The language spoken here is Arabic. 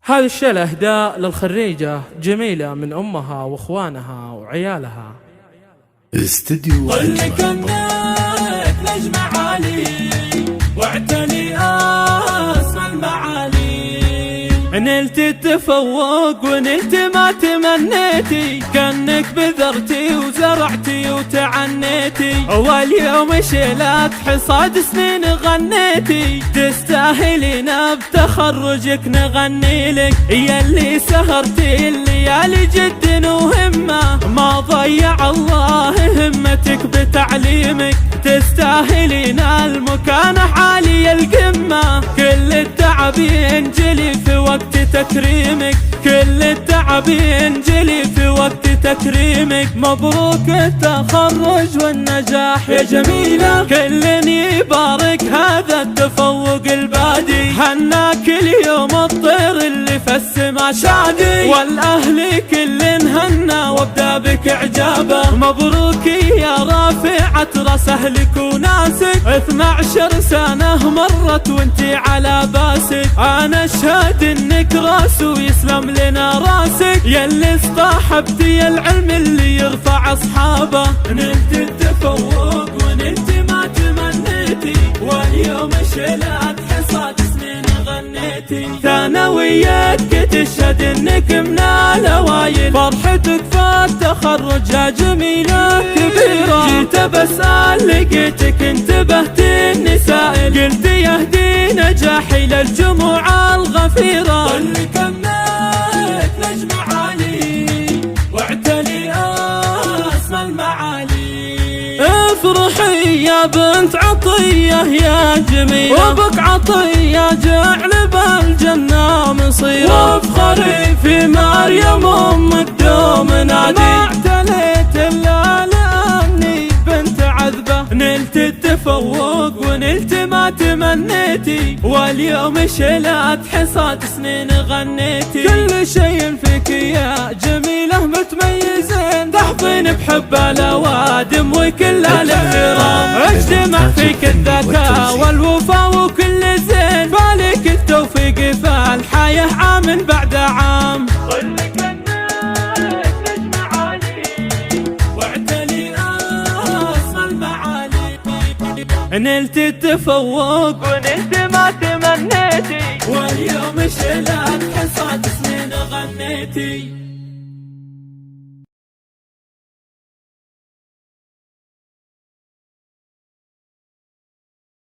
هذا الشيء اهداء للخريجة جميلة من أمها وأخوانها وعيالها. استديو قل لك انك نجم عالي واعتلي اسمى المعالي، نلت التفوق ونلت ما تمنيتي، كأنك بذرتي وزرعتي وتعنيتي، واليوم شيلات حصاد سنين غنيتي، تستاهلين بتخرجك نغني لك، ياللي سهرتي الليالي جد وهمة، ما ضيع الله همتك بتعليمك، تستاهلين المكانة عالية القمة، كل التعب ينجلي في وقت تكريمك، كل التعب ينجلي في وقت تكريمك، مبروك التخرج والنجاح يا جميلة، كل يبارك هذا التفوق البادي، هناك اليوم الطير اللي في السما شادي، والأهل كل هنا وابدا بك اعجابه، مبروك يا رافعة راس اهلك وناسك، 12 سنة مرت وانتي على باسك، انا اشهد انك راس ويسلم لنا راسك، ياللي اصطاحبتي يا العلم اللي يرفع اصحابه، نلت التفوق ونلت ما تمنيتي، واليوم شيلات حصاد سنين غنيتي، ثانويتك تشهد انك من الاوائل، فرحتك في التخرج يا جميلة كبيرة، جيت بسأل لقيتك انتبهت اني سائل، قلت يهدي نجاحي للجموع الغفيرة، قل لك انك نجم عالي واعتلي اسمى المعالي، افرحي يا بنت عطية يا جميلة، وبك عطية جعل بالجنة مصيرة، وافخري في مريم امك دوم نادي، ما اعتليت الا لاني بنت عذبة، نلت التفوق ونلت ما تمنيتي، واليوم شيلات حصاد سنين غنيتي، كل شيء فيك يا جميلة متميزين، تحظين بحب الاوادم وكل الاحترام، اجتمع فيك الذكاء والوفاء وكل زين، فالك التوفيق في الحياة عام بعد عام، قل لك انك نجم عالي واعتلي اسمى المعالي، نلت التفوق ونلت ما تمنيتي، واليوم شيلات حصاد سنين غنيتي.